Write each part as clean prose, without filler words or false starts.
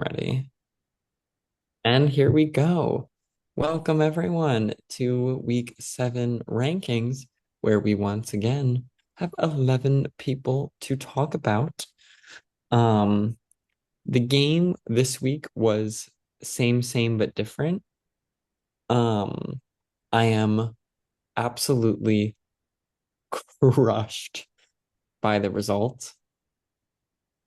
ready. And here we go. Welcome everyone to week 7 rankings, where we once again have 11 people to talk about. Um, the game this week was same but different. Um, I am absolutely crushed by the results.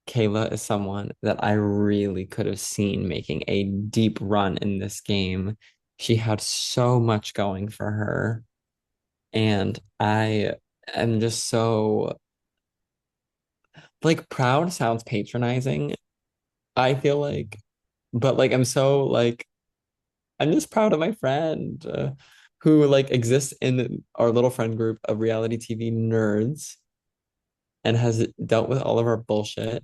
Kayla is someone that I really could have seen making a deep run in this game. She had so much going for her. And I am just so, like, proud sounds patronizing, I feel like. But, like, I'm just proud of my friend who, like, exists in our little friend group of reality TV nerds and has dealt with all of our bullshit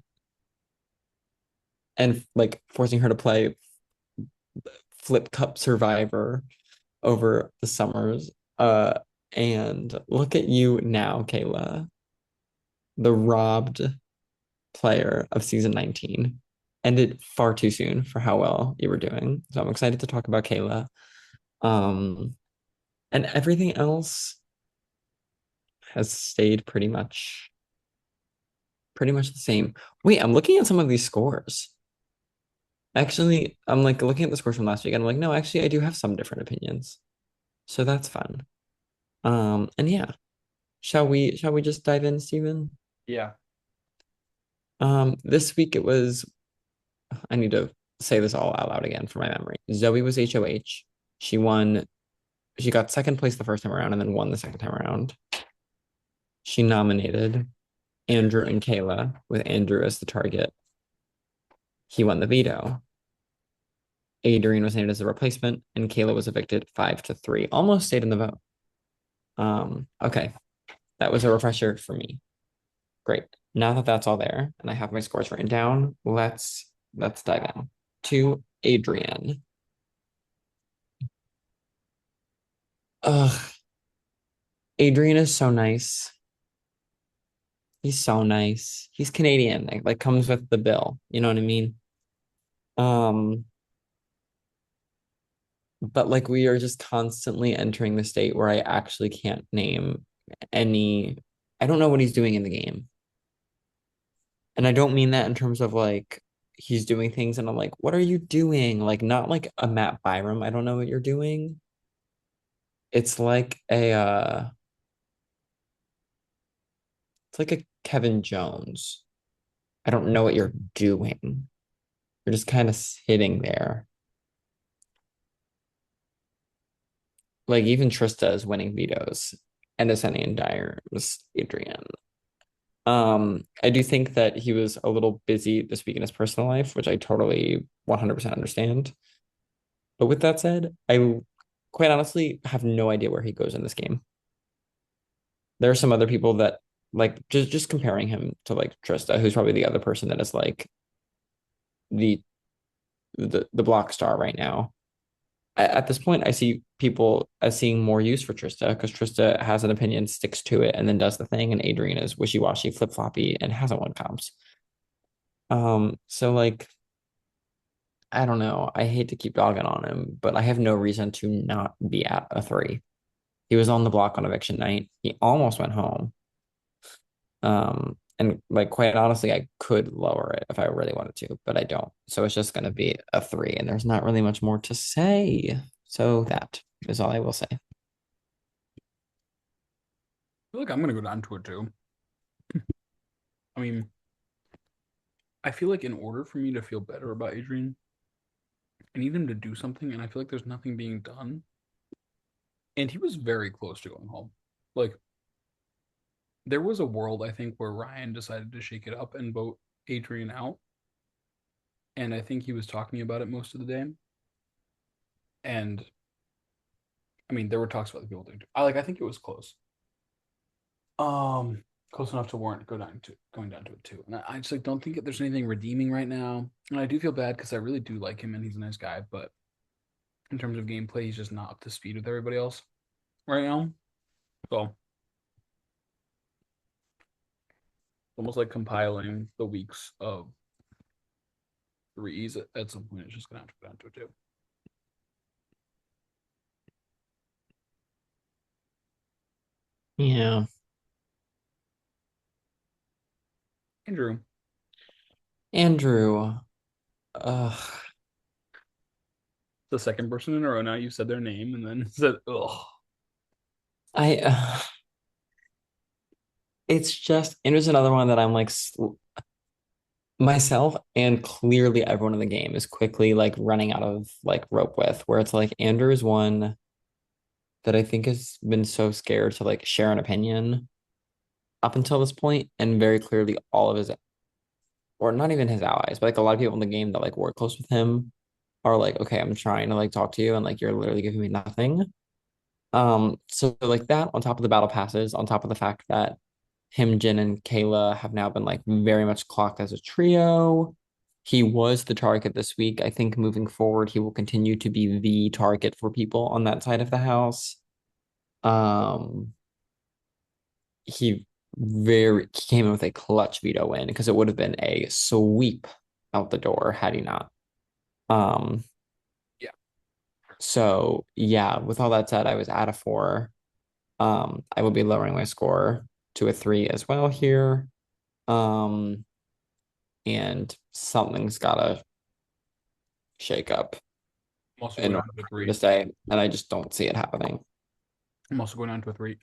and, like, forcing her to play Flip Cup Survivor over the summers. And look at you now, Kayla, the robbed player of season 19. Ended far too soon for how well you were doing. So I'm excited to talk about Kayla. Um, and everything else has stayed pretty much the same. Wait, I'm looking at some of these scores. Actually, I'm like looking at the scores from last week, and I'm like, no, actually, I do have some different opinions. So that's fun. And yeah, shall we just dive in, Steven? Yeah. This week it was, I need to say this all out loud again for my memory. Zoe was HOH. She won, she got second place the first time around and then won the second time around. She nominated Andrew and Kayla with Andrew as the target. He won the veto. Adrian was named as the replacement, and Kayla was evicted 5-3. Almost stayed in the vote. Okay. That was a refresher for me. Great. Now that that's all there and I have my scores written down, let's dive in to Adrian. Ugh, Adrian is so nice. He's so nice. He's Canadian, like comes with the bill. You know what I mean? Um, but like we are just constantly entering the state where I actually can't name any. I don't know what he's doing in the game. And I don't mean that in terms of like he's doing things and I'm like, what are you doing? Like not like a Matt Byram, I don't know what you're doing. It's like it's like a Kevin Jones. I don't know what you're doing. You're just kind of sitting there. Like even Trista is winning vetoes and is sending in Dyer's Adrian. I do think that he was a little busy this week in his personal life, which I totally 100% understand. But with that said, I quite honestly have no idea where he goes in this game. There are some other people that like just comparing him to like Trista, who's probably the other person that is like the the block star right now. At this point, I see people as seeing more use for Trista because Trista has an opinion, sticks to it, and then does the thing, and Adrian is wishy-washy, flip-floppy, and hasn't won comps. So like I don't know. I hate to keep dogging on him, but I have no reason to not be at a 3. He was on the block on eviction night. He almost went home. And like quite honestly, I could lower it if I really wanted to, but I don't. So it's just gonna be a 3, and there's not really much more to say. So that is all I will say. Feel like I'm gonna go down to it too. I mean, I feel like in order for me to feel better about Adrian, I need him to do something, and I feel like there's nothing being done. And he was very close to going home. Like, there was a world, I think, where Ryan decided to shake it up and vote Adrian out. And I think he was talking about it most of the day. And I mean, there were talks about the people doing it. I think it was close. Um, Close enough to warrant going down to it too. And I just like don't think there's anything redeeming right now. And I do feel bad because I really do like him and he's a nice guy, but in terms of gameplay, he's just not up to speed with everybody else right now. So almost like compiling the weeks of threes at some point. It's just gonna have to go down to a two. Yeah. Andrew, Andrew. Ugh. the second person in a row now you said their name and then said, "Ugh." I it's just Andrew's another one that I'm like myself and clearly everyone in the game is quickly like running out of like rope with, where it's like Andrew is one that I think has been so scared to like share an opinion up until this point, and very clearly all of his, or not even his allies, but like a lot of people in the game that like work close with him are like, okay, I'm trying to like talk to you and like you're literally giving me nothing. So like that on top of the battle passes, on top of the fact that him, Jin, and Kayla have now been like very much clocked as a trio. He was the target this week. I think moving forward, he will continue to be the target for people on that side of the house. Um, he he came in with a clutch veto win because it would have been a sweep out the door had he not. Um, Yeah. so yeah, with all that said, I was at a four. I will be lowering my score to a three as well here. Um, and something's gotta shake up I'm also in going order down to a for him to three. stay, and I just don't see it happening. I'm also going down to a three.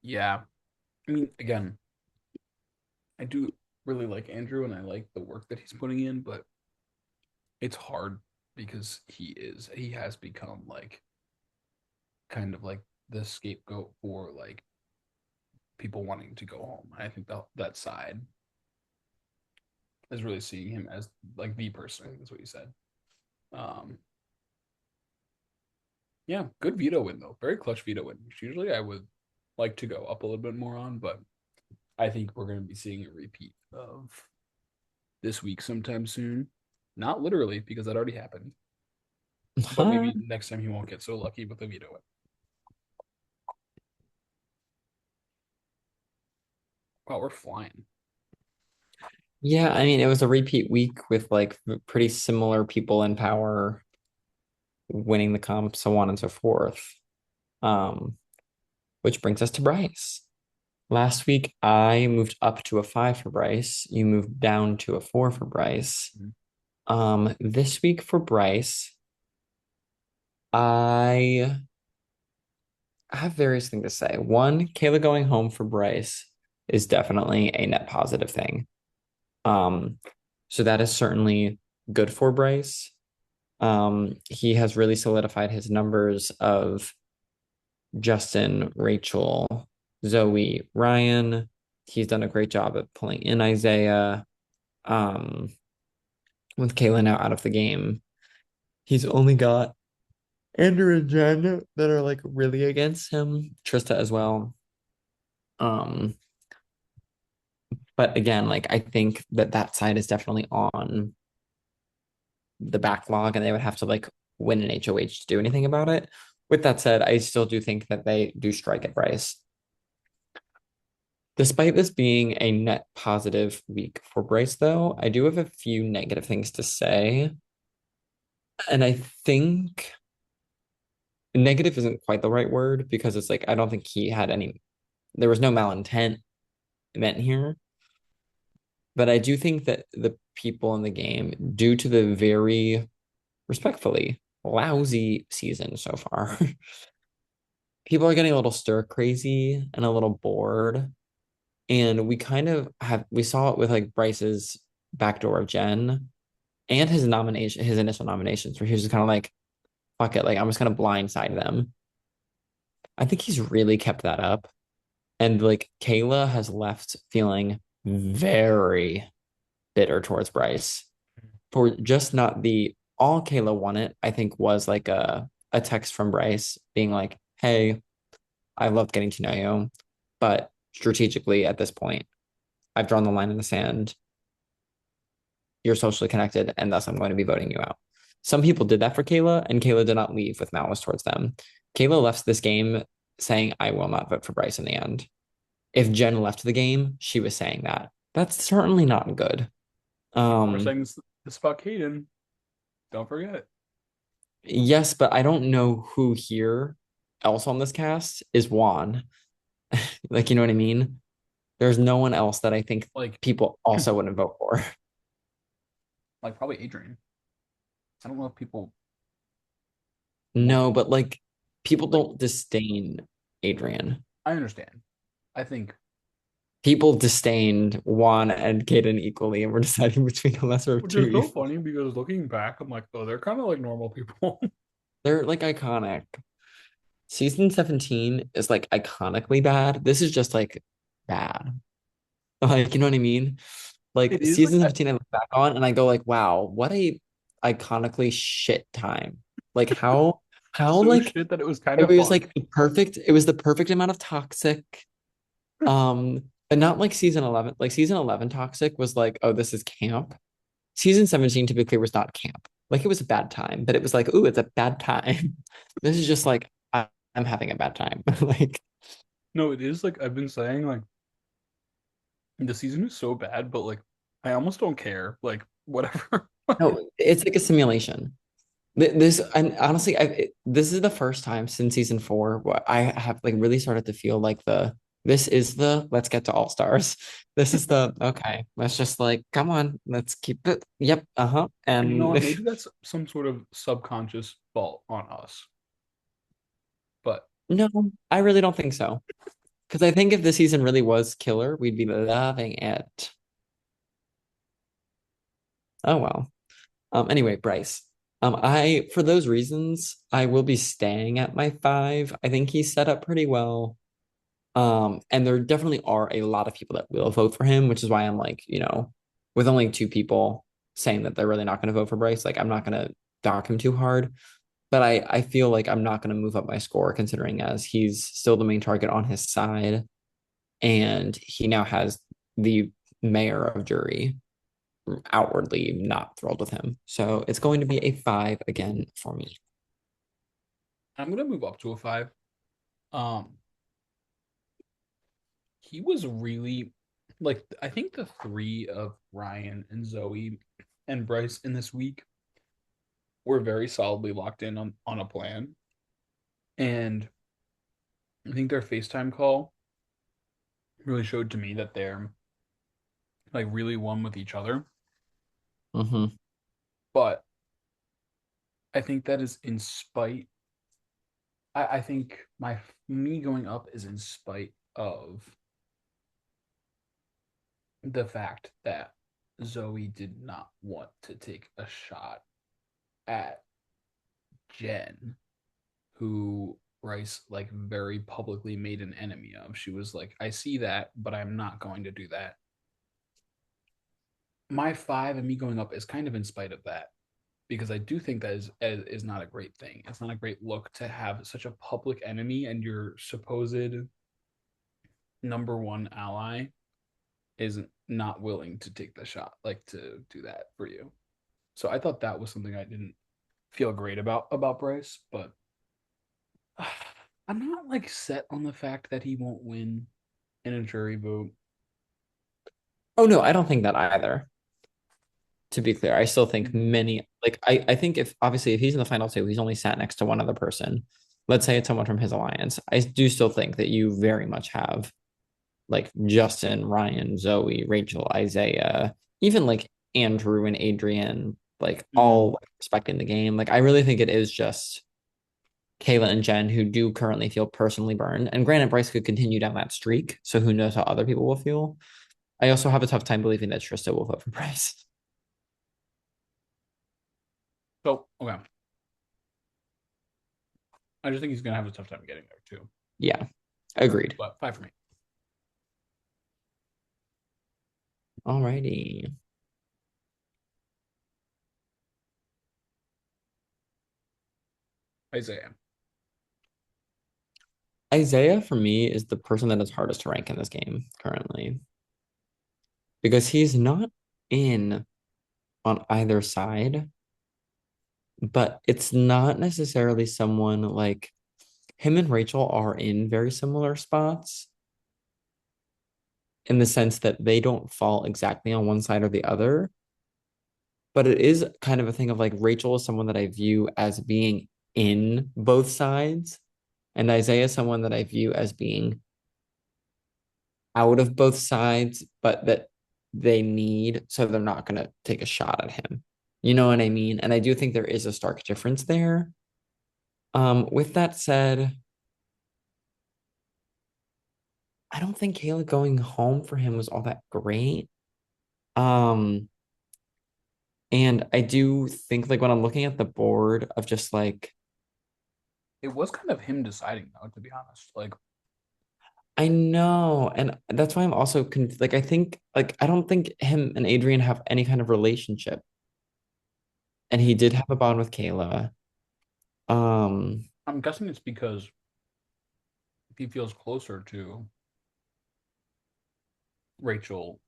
Yeah. I mean, again, I do really like Andrew and I like the work that he's putting in, but it's hard because he has become like kind of like the scapegoat for like people wanting to go home. I think that side is really seeing him as like the person. I think that's what you said. Um, yeah, good veto win though. Very clutch veto win. Which usually I would like to go up a little bit more on, but I think we're going to be seeing a repeat of this week sometime soon. Not literally because that already happened, but Huh? maybe next time he won't get so lucky with a veto win. Wow, we're flying. Yeah, I mean, it was a repeat week with like pretty similar people in power winning the comp, so on and so forth. Um, which brings us to Bryce. Last week, I moved up to a five for Bryce. You moved down to a four for Bryce. This week for Bryce, I have various things to say. One, Kayla going home for Bryce is definitely a net positive thing. Um, so that is certainly good for Bryce. He has really solidified his numbers of Justin, Rachel, Zoe, Ryan. He's done a great job at pulling in Isaiah. Um, with Kayla now out of the game, he's only got Andrew and Jen that are like really against him. Trista as well. Um, but again, like I think that that side is definitely on the backlog, and they would have to like win an HOH to do anything about it. With that said, I still do think that they do strike at Bryce. Despite this being a net positive week for Bryce, though, I do have a few negative things to say. And I think negative isn't quite the right word because it's like I don't think he had any, there was no malintent meant here. But I do think that the people in the game, due to the very respectfully lousy season so far, people are getting a little stir crazy and a little bored. And we kind of have, we saw it with like Bryce's backdoor of Jen and his nomination, his initial nominations, where he was just kind of like, fuck it, like I'm just gonna blindside them. I think he's really kept that up. And like Kayla has left feeling very bitter towards Bryce for just not the all Kayla wanted, I think was like a text from Bryce being like, hey, I loved getting to know you, but strategically at this point, I've drawn the line in the sand. You're socially connected, and thus I'm going to be voting you out. Some people did that for Kayla, and Kayla did not leave with malice towards them. Kayla left this game saying, I will not vote for Bryce in the end. If Jen left the game, she was saying that That's certainly not good. People are Um, saying this about Caden. Don't forget it. yes, but I don't know who here else on this cast is Juan. Like, you know what I mean? There's no one else that I think Like, people also wouldn't vote for. like probably Adrian. I don't know if people want No, but like people like. don't disdain Adrian. I understand. I think, People disdained Juan and Kaden equally, and we're deciding between a lesser of which two is so evils. funny because looking back, I'm like, oh, they're kind of like normal people. They're like iconic. Season 17 is like iconically bad. This is just like bad. Like, you know what I mean? It Like is like season 17 I look back on and I go like, wow, what a iconically shit time. Like how so like shit that it was kind it of was fun. like it was the perfect amount of toxic. But not like season 11. Like season 11 toxic was like, oh, this is camp. Season 17 typically was not camp. Like it was a bad time, but it was like, ooh, it's a bad time. This is just like I'm having a bad time. Like No, it is like I've been saying, like the season is so bad, but like I almost don't care. Like whatever. no, it's like a simulation. This and honestly, this is the first time since season four where I have like really started to feel like this is the let's get to all stars. This is the okay. Let's just like come on, let's keep it. Yep, uh-huh. And you know what? And Maybe that's some sort of subconscious fault on us. But no, I really don't think so. Because I think if the season really was killer, we'd be loving it. Oh well. Anyway, Bryce. I for those reasons, I will be staying at my five. I think he's set up pretty well. And there definitely are a lot of people that will vote for him, which is why I'm like, with only two people saying that they're really not going to vote for Bryce, like I'm not going to dock him too hard. But I feel like I'm not going to move up my score considering as he's still the main target on his side, and he now has the mayor of jury outwardly not thrilled with him. So it's going to be a five again for me. I'm gonna move up to a five. Um, he was really like I think the three of Ryan and Zoe and Bryce in this week were very solidly locked in on a plan. And I think their FaceTime call really showed to me that they're like really one with each other. Hmm. But I think that is in spite. I think my me going up is in spite of the fact that Zoe did not want to take a shot at Jen, who Bryce like very publicly made an enemy of. She was like, I see that, but I'm not going to do that. My five and me going up is kind of in spite of that because I do think that is not a great thing. It's not a great look to have such a public enemy and your supposed number one ally is not willing to take the shot, like to do that for you. So I thought that was something I didn't feel great about Bryce, but I'm not like set on the fact that he won't win in a jury vote. Oh no, I don't think that either. To be clear, I still think Mhm. many like I think if obviously if he's in the final two, he's only sat next to one other person. Let's say it's someone from his alliance. I do still think that you very much have like Justin, Ryan, Zoe, Rachel, Isaiah, even like Andrew and Adrian, like Mm. all like, respecting the game. Like I really think it is just Kayla and Jen who do currently feel personally burned. And granted, Bryce could continue down that streak, so who knows how other people will feel. I also have a tough time believing that Trista will vote for Bryce. So okay, I just think he's gonna have a tough time getting there too. Yeah, agreed. But five for me, Alrighty. Isaiah. Isaiah for me is the person that is hardest to rank in this game currently because he's not in on either side, but it's not necessarily someone like him and Rachel are in very similar spots. in the sense that they don't fall exactly on one side or the other, but it is kind of a thing of like Rachel is someone that I view as being in both sides, and Isaiah is someone that I view as being out of both sides, but that they need, so they're not going to take a shot at him. You know what I mean? And I do think there is a stark difference there. With that said, I don't think Kayla going home for him was all that great. Um, and I do think like when I'm looking at the board of just like It was kind of him deciding though, to be honest. Like, I know, and that's why I'm also like I think like I don't think him and Adrian have any kind of relationship, and he did have a bond with Kayla. Um, I'm guessing it's because he feels closer to Rachel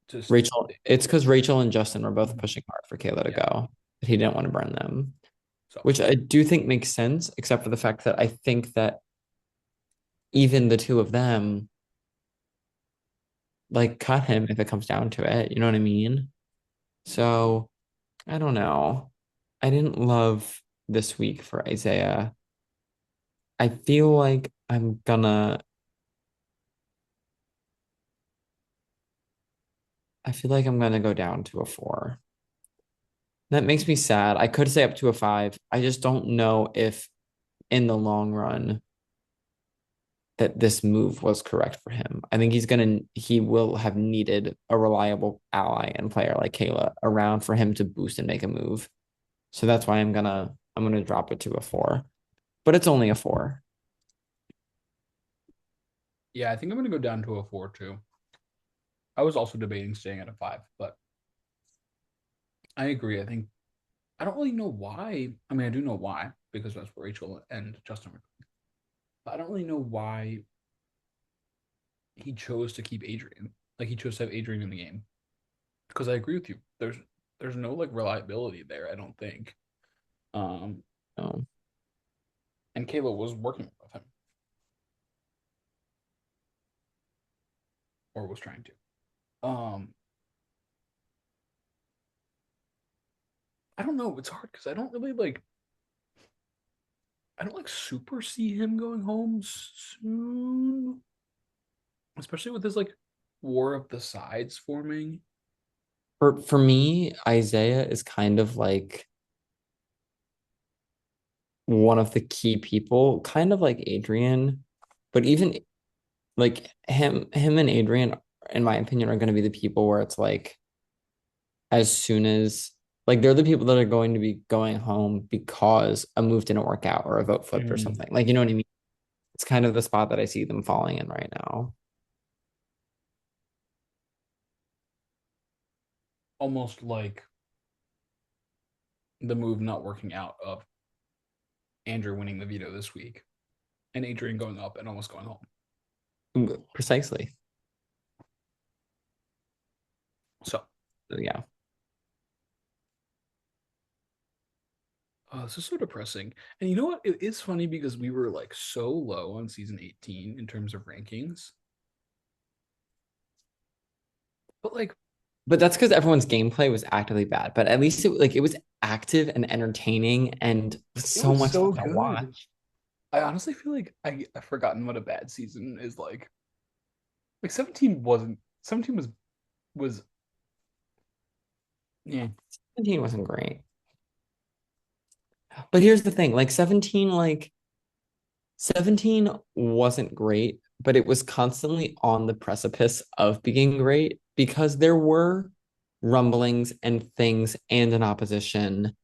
to Rachel, it's because Rachel and Justin were both Mhm. pushing hard for Kayla to Yeah. go, but he didn't want to burn them, So which I do think makes sense, except for the fact that I think that even the two of them like cut him if it comes down to it. You know what I mean? So I don't know. I didn't love this week for Isaiah. I feel like I feel like I'm gonna go down to a 4. That makes me sad. I could say up to a 5. I just don't know if in the long run that this move was correct for him. I think he will have needed a reliable ally and player like Kayla around for him to boost and make a move. So that's why I'm gonna drop it to a 4. But it's only a 4. yeah, I think I'm gonna go down to a 4 too. I was also debating staying at a 5, but I agree. I think I don't really know why. I mean, I do know why because that's what Rachel and Justin were. But I don't really know why he chose to keep Adrian. Like he chose to have Adrian in the game. Because I agree with you. There's no like reliability there, I don't think. Um, No. and Kayla was working with him or was trying to. Um, I don't know. It's hard because I don't like super see him going home soon, especially with this like war of the sides forming. For me, Isaiah is kind of like one of the key people, kind of like Adrian, but even like him and Adrian, in my opinion, are going to be the people where it's like as soon as like they're the people that are going to be going home because a move didn't work out or a vote flipped or Mm. something. Like, you know what I mean? It's kind of the spot that I see them falling in right now. Almost like the move not working out of Andrew winning the veto this week and Adrian going up and almost going home. Precisely. So, So, yeah. this is so depressing. And you know what? It is funny because we were like so low on season 18 in terms of rankings. But like But that's because everyone's gameplay was actively bad. But at least it was active and entertaining and it so was much fun so to good. watch. I honestly feel like I've forgotten what a bad season is like. Like 17 wasn't 17 was yeah. 17 wasn't great. But here's the thing, like 17 wasn't great, but it was constantly on the precipice of being great because there were rumblings and things and an opposition.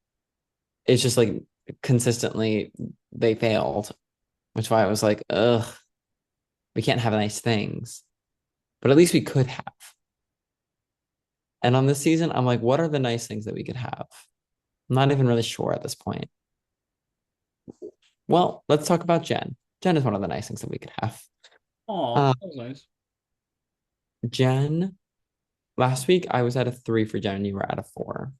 It's just like consistently they failed, which is why I was like, ugh, we can't have nice things. But at least we could have. And on this season, I'm like, what are the nice things that we could have? I'm not even really sure at this point. Well, let's talk about Jen. Jen is one of the nice things that we could have. Oh, Uh, that was nice. Jen, last week I was at a 3 for Jen, you were at a 4.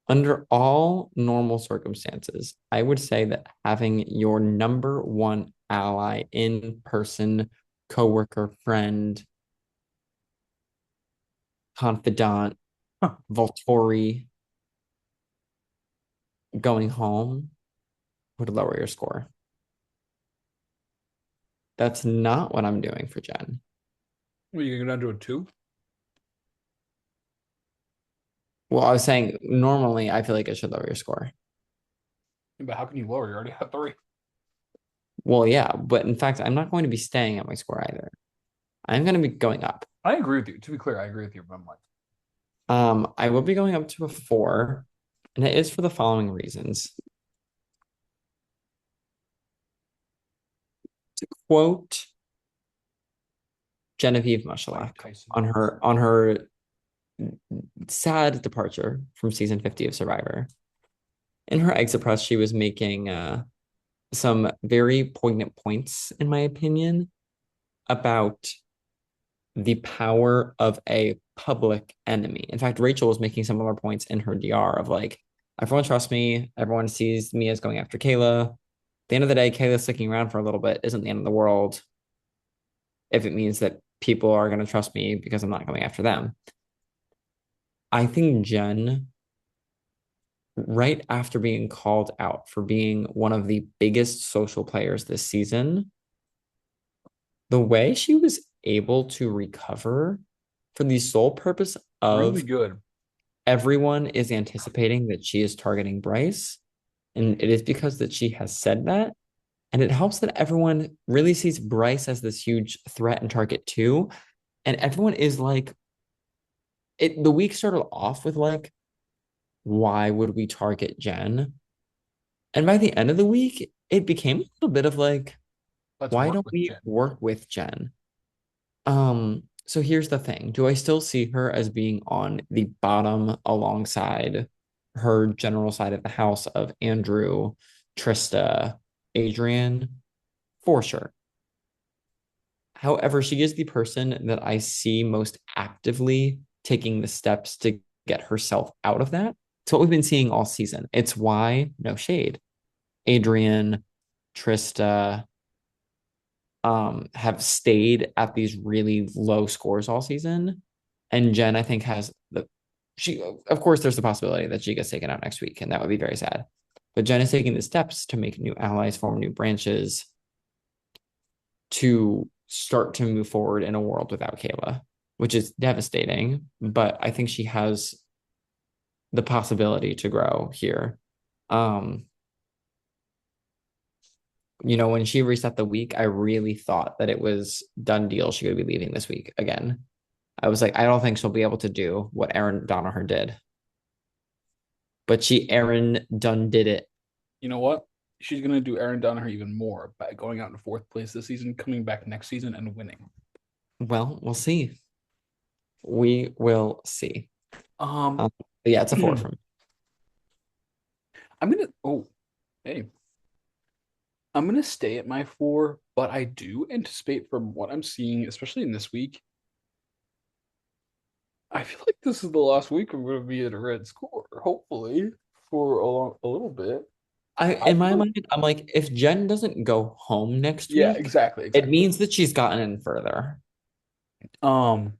Under all normal circumstances, I would say that having your number one ally in person coworker, friend, confidant, Huh. Volturi going home would lower your score. That's not what I'm doing for Jen. Well, you can go down to a two. Well, I was saying normally I feel like it should lower your score. But how can you lower? You already had three. Well, yeah, but in fact, I'm not going to be staying at my score either. I'm going to be going up. I agree with you. To be clear, I agree with you, but I'm like, I will be going up to a four, and it is for the following reasons. To quote Genevieve Mike Mushalak Tyson. on her sad departure from season 50 of Survivor. In her exit press, she was making some very poignant points, in my opinion, about the power of a public enemy. In fact, Rachel was making similar points in her DR of like, everyone trusts me, everyone sees me as going after Kayla. At the end of the day, Kayla sticking around for a little bit isn't the end of the world if it means that people are going to trust me because I'm not going after them. I think Jen, right after being called out for being one of the biggest social players this season, the way she was able to recover for the sole purpose Really of good. everyone is anticipating that she is targeting Bryce. And it is because that she has said that. And it helps that everyone really sees Bryce as this huge threat and target too. And everyone is like, the week started off with like, why would we target Jen? And by the end of the week, it became a little bit of like, Let's why work don't with we Jen. work with Jen? So here's the thing. Do I still see her as being on the bottom alongside her general side of the house of Andrew, Trista, Adrian? For sure. However, she is the person that I see most actively taking the steps to get herself out of that. It's what we've been seeing all season. It's why, no shade, Adrian, Trista, have stayed at these really low scores all season. And Jen, I think, has she, of course, there's the possibility that she gets taken out next week, and that would be very sad. But Jen is taking the steps to make new allies, form new branches, to start to move forward in a world without Kayla, which is devastating. But I think she has the possibility to grow here. Um, when she reset the week, I really thought that it was done deal. She would be leaving this week again. I was like, I don't think she'll be able to do what Aaron Donaher did. But Aaron done did it. You know what? She's gonna do Aaron Donner even more by going out in fourth place this season, coming back next season and winning. Well, we'll see. We will see. Um, But yeah, it's a four I'm from me. gonna. Oh, hey, I'm gonna stay at my four, but I do anticipate from what I'm seeing, especially in this week. I feel like this is the last week I'm gonna be at a red score, hopefully for a little bit. I In my feel like, mind, I'm like, if Jen doesn't go home next yeah, week, exactly, it exactly. means that she's gotten in further. Um,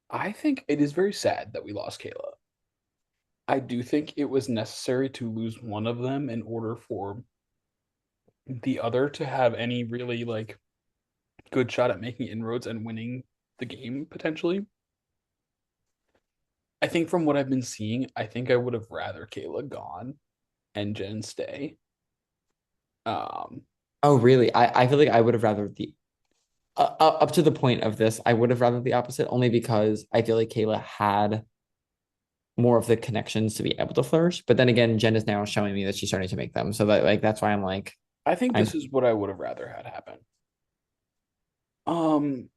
I think it is very sad that we lost Kayla. I do think it was necessary to lose one of them in order for the other to have any really like good shot at making inroads and winning the game potentially. I think from what I've been seeing, I think I would have rather Kayla gone and Jen stay. Um, Oh, really? I feel like I would have rather the up to the point of this, I would have rather the opposite, only because I feel like Kayla had more of the connections to be able to flourish. But then again, Jen is now showing me that she's starting to make them. So that like that's why I'm like, I think I'm this is what I would have rather had happen. Um,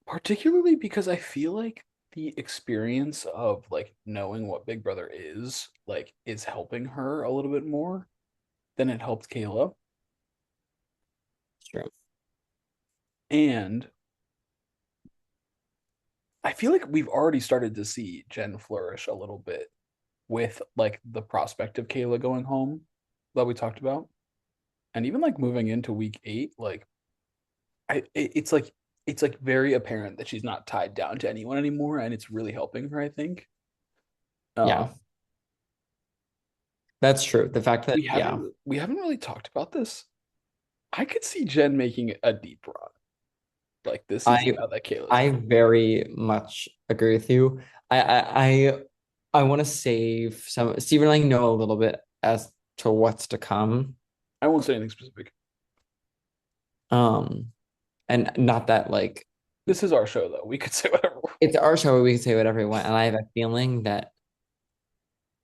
Particularly because I feel like the experience of like knowing what Big Brother is helping her a little bit more than it helped Kayla. true. And I feel like we've already started to see Jen flourish a little bit with like the prospect of Kayla going home that we talked about. And even like moving into week 8, like it's like very apparent that she's not tied down to anyone anymore, and it's really helping her, I think. Uh, Yeah, that's true. The fact that, yeah, we haven't really talked about this. I could see Jen making a deep run like this season I now that Kayla's I out. very much agree with you. I want to save some Stephen and I know a little bit as to what's to come. I won't say anything specific. Um, and not that like This is our show, though. We could say whatever. it's our show, we can say whatever we want. And I have a feeling that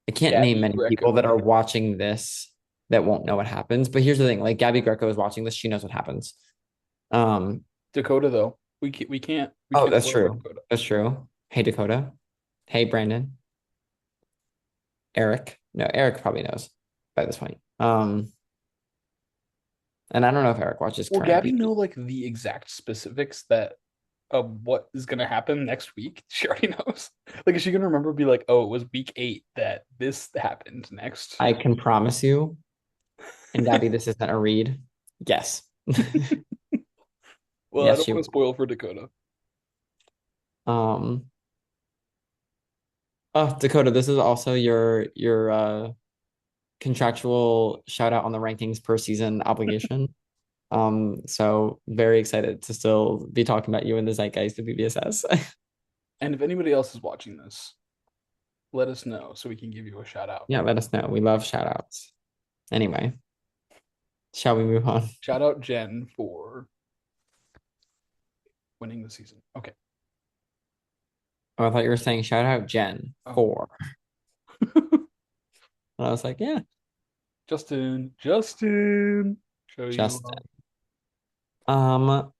I can't name Gabby many people Greco. that are watching this that won't know what happens. But here's the thing, like Gabby Greco is watching this, she knows what happens. Um, Dakota, though. We oh, can't that's spoil for true. Dakota. That's true. Hey Dakota. Hey Brandon. Eric. No, Eric probably knows by this point. And I don't know if Eric watches Will current Gabby BP. know like the exact specifics that of what is gonna happen next week? She already knows. Like, is she gonna remember? Be like, oh, it was week 8 that this happened next. I can promise you, and Gabby, this isn't a read. Yes. Well, I Yes, don't she want to will. spoil for Dakota. Um, oh, Dakota, this is also your contractual shout out on the rankings per season obligation. So very excited to still be talking about you in the zeitgeist of BBSS. And if anybody else is watching this, let us know so we can give you a shout out. Yeah, let us know. We love shout outs. Anyway, shall we move on? Shout out Jen for winning the season. Okay. Oh, I thought you were saying shout out Jen Oh, 4. And I was like, yeah, Justin, show you Justin. off. Um,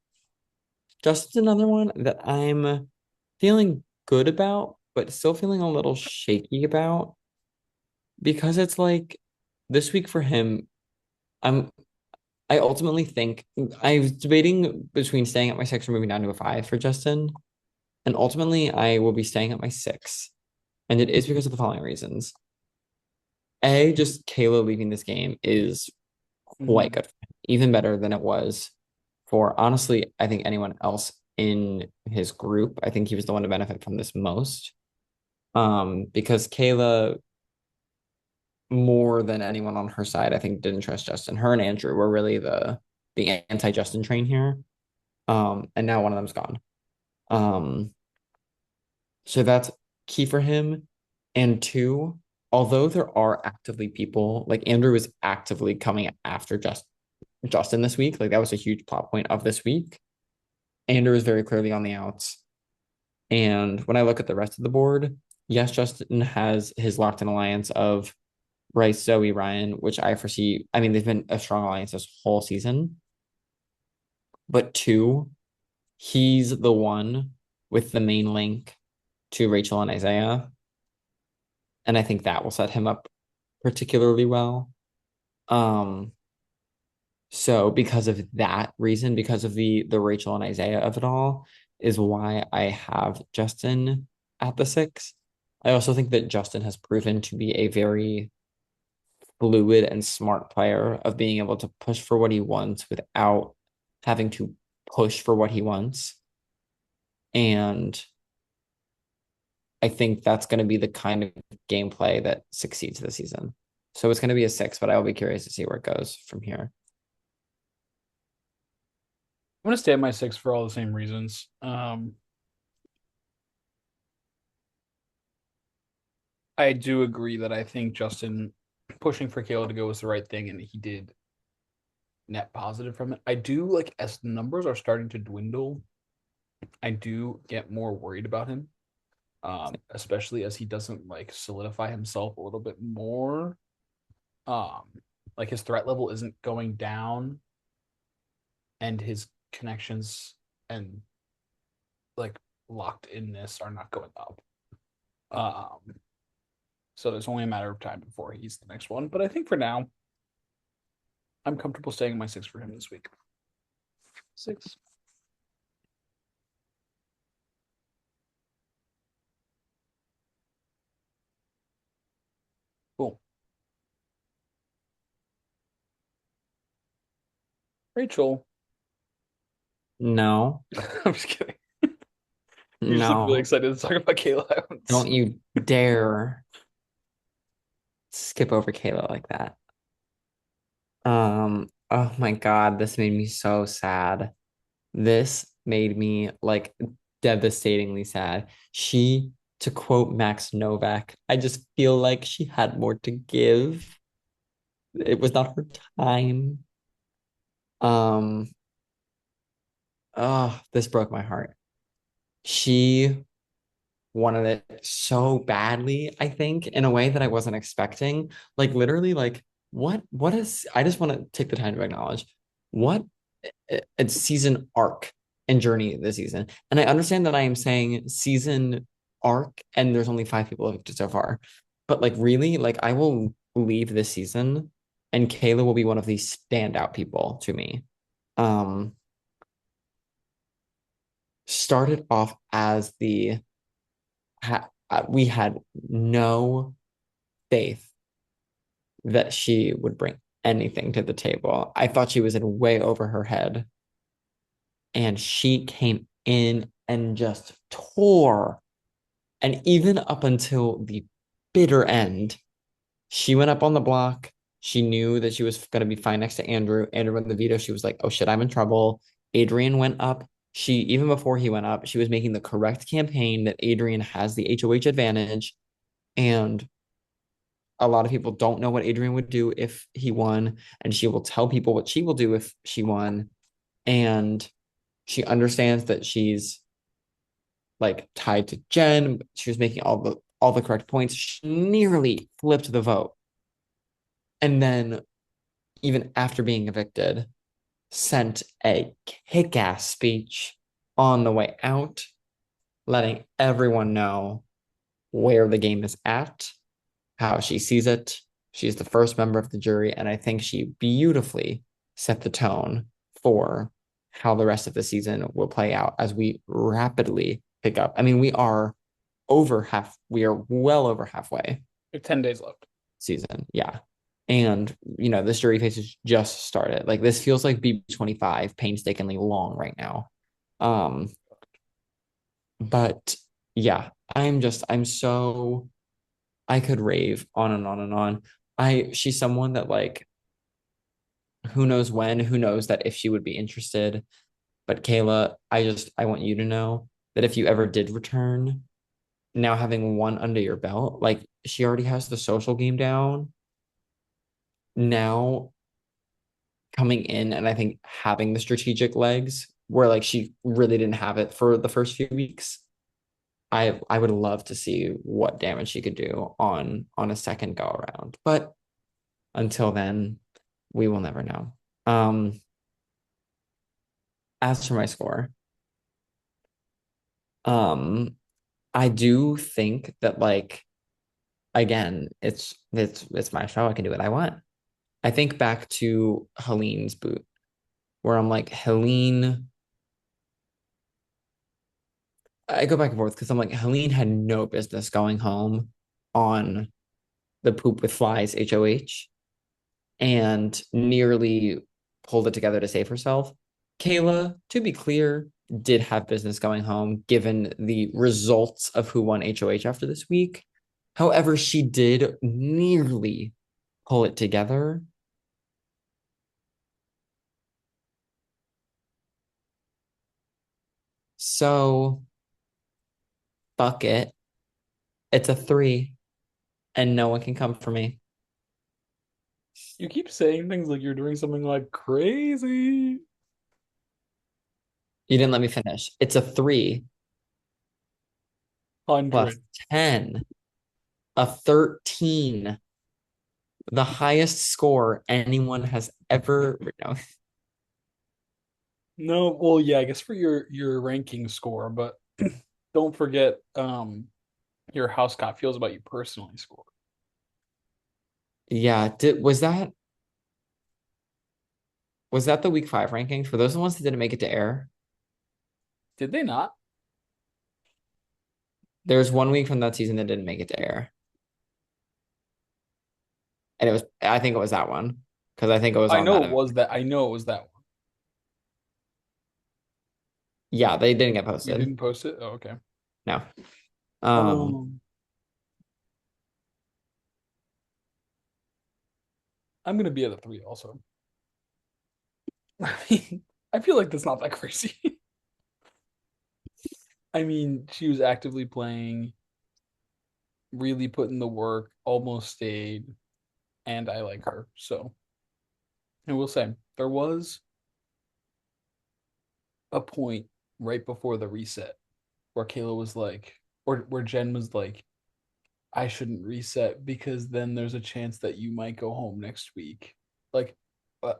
Justin's another one that I'm feeling good about, but still feeling a little shaky about because it's like this week for him, I'm I ultimately think I was debating between staying at my 6 or moving down to a 5 for Justin. And ultimately I will be staying at my 6. And it is because of the following reasons. A, just Kayla leaving this game is quite Mhm. good, even better than it was for honestly, I think anyone else in his group. I think he was the one to benefit from this most. Because Kayla, more than anyone on her side, I think didn't trust Justin. Her and Andrew were really the anti-Justin train here. And now one of them's gone. Um, so that's key for him. And two, although there are actively people, like Andrew is actively coming after Justin this week, like that was a huge plot point of this week. Andrew is very clearly on the outs. And when I look at the rest of the board, yes, Justin has his locked in alliance of Bryce, Zoe, Ryan, which I foresee. I mean, they've been a strong alliance this whole season. But two, he's the one with the main link to Rachel and Isaiah. And I think that will set him up particularly well. Um, so because of that reason, because of the Rachel and Isaiah of it all, is why I have Justin at the 6. I also think that Justin has proven to be a very fluid and smart player of being able to push for what he wants without having to push for what he wants. And I think that's going to be the kind of gameplay that succeeds this season. So it's going to be a 6, but I'll be curious to see where it goes from here. I'm gonna stay at my 6 for all the same reasons. I do agree that I think Justin pushing for Kayla to go was the right thing, and he did net positive from it. I do like as the numbers are starting to dwindle, I do get more worried about him. Especially as he doesn't like solidify himself a little bit more. Um, like his threat level isn't going down, and his connections and like locked inness are not going up. Um, so there's only a matter of time before he's the next one. But I think for now, I'm comfortable staying in my 6 for him this week. 6. Cool. Rachel, No, I'm just kidding. You just look really no, excited to talk about Kayla Evans. don't you dare skip over Kayla like that. Oh my God, this made me so sad. This made me like devastatingly sad. She, to quote Max Novak, I just feel like she had more to give. It was not her time. Um, oh, this broke my heart. She wanted it so badly, I think, in a way that I wasn't expecting. Like literally, like what is I just want to take the time to acknowledge what a season arc and journey this season. And I understand that I am saying season arc and there's only five people evicted so far. But like really, like I will leave this season and Kayla will be one of these standout people to me. Um Started off as we had no faith that she would bring anything to the table. I thought she was in way over her head. And she came in and just tore. And even up until the bitter end, she went up on the block. She knew that she was going to be fine next to Andrew. Andrew went the veto. She was like, oh shit, I'm in trouble. Adrian went up. Even before he went up, she was making the correct campaign that Adrian has the HOH advantage. And a lot of people don't know what Adrian would do if he won, and she will tell people what she will do if she won. And she understands that she's like tied to Jen. She was making all the correct points. She nearly flipped the vote. And then even after being evicted, sent a kick-ass speech on the way out, letting everyone know where the game is at, how she sees it. She's the first member of the jury, and I think she beautifully set the tone for how the rest of the season will play out as we rapidly pick up. I mean, we are well over halfway 10 days left. season. Yeah. And, this jury phase has just started. Like, this feels like BB25 painstakingly long right now. Um, but yeah, I could rave on and on and on. She's someone that like who knows when, who knows that if she would be interested. But Kayla, I want you to know that if you ever did return, now having one under your belt, like she already has the social game down. Now coming in and I think having the strategic legs where like she really didn't have it for the first few weeks. I would love to see what damage she could do on a second go around. But until then, we will never know. Um, as for my score, um, I do think that like again, it's my show. I can do what I want. I think back to Helene's boot, where I'm like, Helene, I go back and forth because I'm like, Helene had no business going home on the poop with flies HOH and nearly pulled it together to save herself. Kayla, to be clear, did have business going home given the results of who won HOH after this week. However, she did nearly pull it together. So, fuck it. It's a three, and no one can come for me. You keep saying things like you're doing something like crazy. You didn't let me finish. It's a three plus 100. 10, a 13, the highest score anyone has ever. No, No, well, yeah, I guess for your ranking score, but don't forget your how Scott feels about you personally score. yeah, was that the week five rankings? For those ones that didn't make it to air, Did they not? there's one week from that season that didn't make it to air. And I think it was that one. Because I think it was I on know that it event. was that. I know it was that one. Yeah, they didn't get You posted. didn't post it? Oh, okay. No. Um, Um, I'm gonna be at a three also. I mean, I feel like that's not that crazy. I mean, she was actively playing, really putting the work, almost stayed, and I like her. So I will say there was a point right before the reset where Kayla was like, or where Jen was like, I shouldn't reset because then there's a chance that you might go home next week. Like,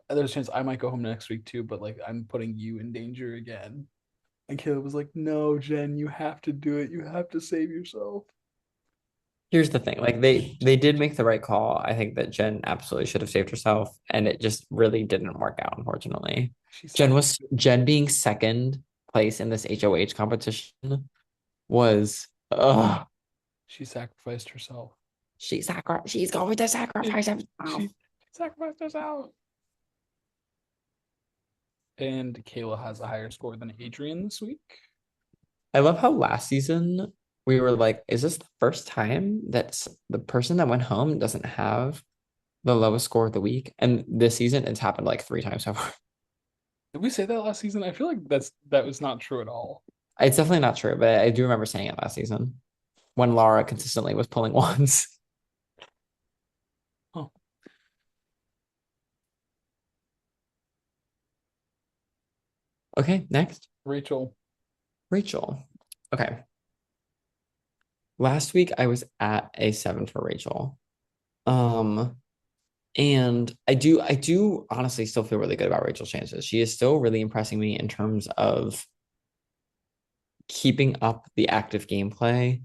there's a chance I might go home next week too, but like I'm putting you in danger again. And Kayla was like, no, Jen, you have to do it. You have to save yourself. Here's the thing, like they did make the right call. I think that Jen absolutely should have saved herself, and it just really didn't work out, unfortunately. She Jen sacrificed. Jen being second place in this HOH competition was She sacrificed herself. she's going to She, sacrifice herself. she sacrificed herself. And Kayla has a higher score than Adrian this week. I love how last season we were like, is this the first time that the person that went home doesn't have the lowest score of the week? And this season, it's happened like 3 times so far. Did we say that last season? I feel like that was not true at all. It's definitely not true, but I do remember saying it last season when Laura consistently was pulling ones. Oh, Okay, next, Rachel. Rachel. Okay, last week I was at a 7 for Rachel. Um, and I do honestly still feel really good about Rachel's chances. She is still really impressing me in terms of keeping up the active gameplay,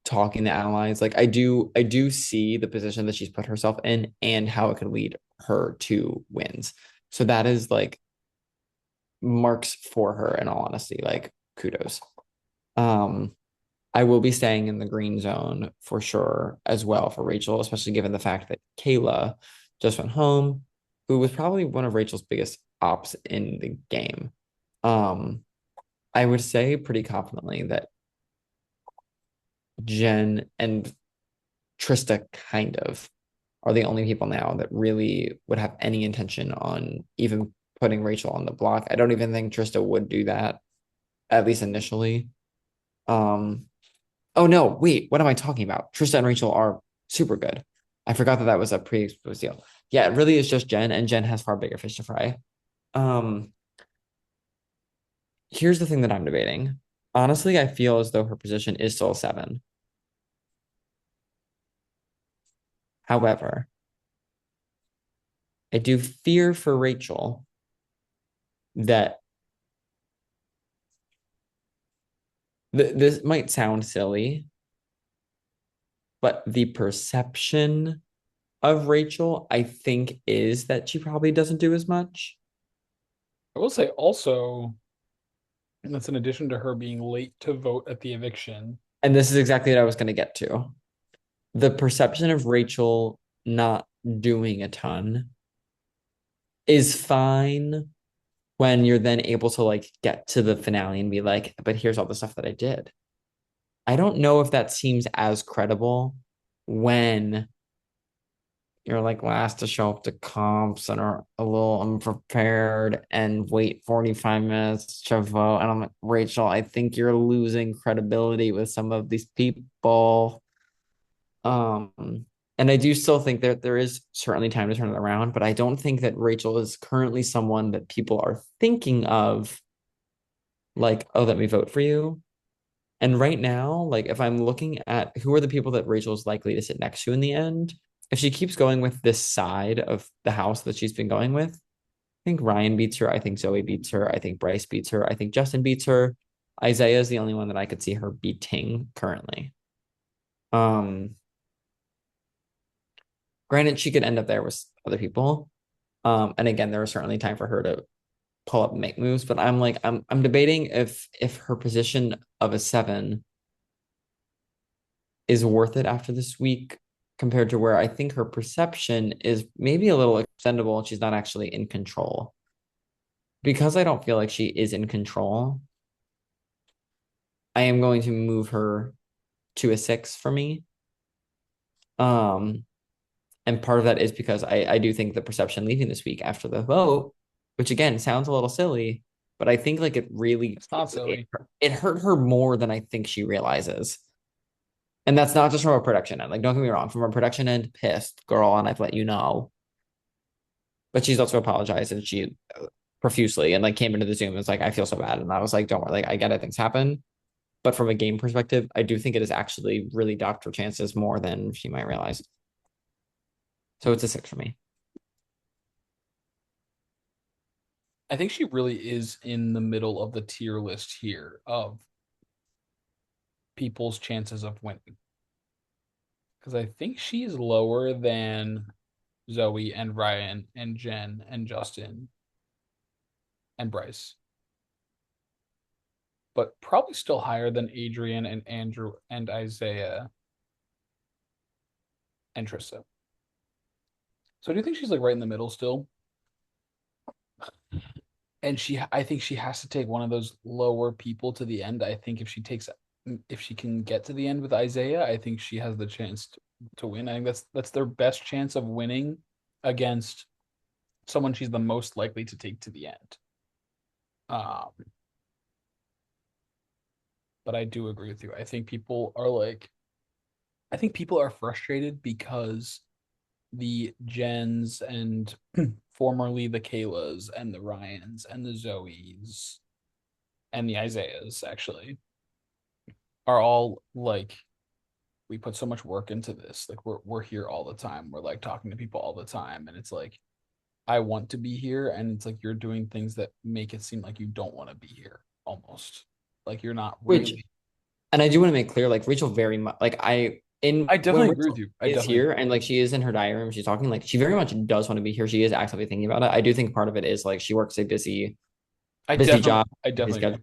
talking to allies. Like I do see the position that she's put herself in and how it could lead her to wins. So that is like marks for her in all honesty. Like kudos. Um, I will be staying in the green zone for sure as well for Rachel, especially given the fact that Kayla just went home, who was probably one of Rachel's biggest ops in the game. Um, I would say pretty confidently that Jen and Trista kind of are the only people now that really would have any intention on even putting Rachel on the block. I don't even think Trista would do that, at least initially. Um, oh no, wait, what am I talking about? Trista and Rachel are super good. I forgot that that was a pre-exposed deal. Yeah, it really is just Jen, and Jen has far bigger fish to fry. Um, Here's the thing that I'm debating. Honestly, I feel as though her position is still a 7. However, I do fear for Rachel that this might sound silly, but the perception of Rachel, I think, is that she probably doesn't do as much. I will say also, and that's in addition to her being late to vote at the eviction. And this is exactly what I was going to get to. The perception of Rachel not doing a ton is fine when you're then able to like get to the finale and be like, but here's all the stuff that I did. I don't know if that seems as credible when you're like last to show up to comps and are a little unprepared and wait 45 minutes to vote. And I'm like, Rachel, I think you're losing credibility with some of these people. And I do still think that there is certainly time to turn it around, but I don't think that Rachel is currently someone that people are thinking of like, oh, let me vote for you. And right now, like if I'm looking at who are the people that Rachel's likely to sit next to in the end, if she keeps going with this side of the house that she's been going with, I think Ryan beats her. I think Zoe beats her. I think Bryce beats her. I think Justin beats her. Isaiah is the only one that I could see her beating currently. Um, Granted, she could end up there with other people. And again, there was certainly time for her to pull up and make moves, but I'm debating if her position of a 7 is worth it after this week compared to where I think her perception is maybe a little extendable and she's not actually in control. because I don't feel like she is in control, I am going to move her to a 6 for me. Um, and part of that is because I do think the perception leaving this week after the vote, which again sounds a little silly, but I think like it really It's not silly. it hurt her more than I think she realizes. And that's not just from a production end. Like, don't get me wrong, from a production end, pissed girl, and I've let you know. But she's also apologized and she profusely and like came into the Zoom and was like, I feel so bad. And I was like, don't worry, like I get it, things happen. But from a game perspective, I do think it has actually really docked her chances more than she might realize. So it's a 6 for me. I think she really is in the middle of the tier list here of people's chances of winning. Because I think she's lower than Zoe and Ryan and Jen and Justin and Bryce, but probably still higher than Adrian and Andrew and Isaiah and Trista. So do you think she's like right in the middle still? And I think she has to take one of those lower people to the end. I think if she can get to the end with Isaiah, I think she has the chance to win. I think that's their best chance of winning against someone she's the most likely to take to the end. Um, but I do agree with you. I think people are frustrated because the Jens and formerly the Kaylas and the Ryans and the Zoes and the Isaiahs actually are all like we put so much work into this. Like we're here all the time. We're like talking to people all the time. And it's like I want to be here. And it's like you're doing things that make it seem like you don't want to be here almost. Like you're not Which, really. and I do want to make clear, like Rachel very much, like I, in I when definitely agree with Rachel you. I is definitely here agree. and like she is in her diary room, she's talking, like she very much does want to be here. She is actively thinking about it. I do think part of it is like she works a busy job, I busy definitely agree. schedule.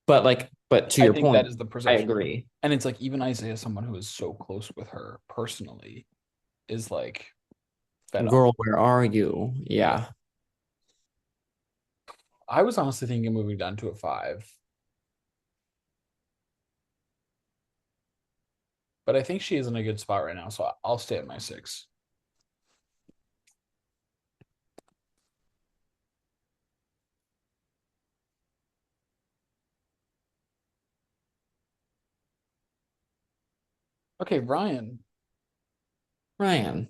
But to I your think that point, is the I perception. agree. And it's like even Isaiah, someone who is so close with her personally, is like fed up. Girl, where are you? Yeah. Yeah. I was honestly thinking of moving down to a 5, but I think she is in a good spot right now, so I'll stay at my 6. Okay, Ryan. Ryan,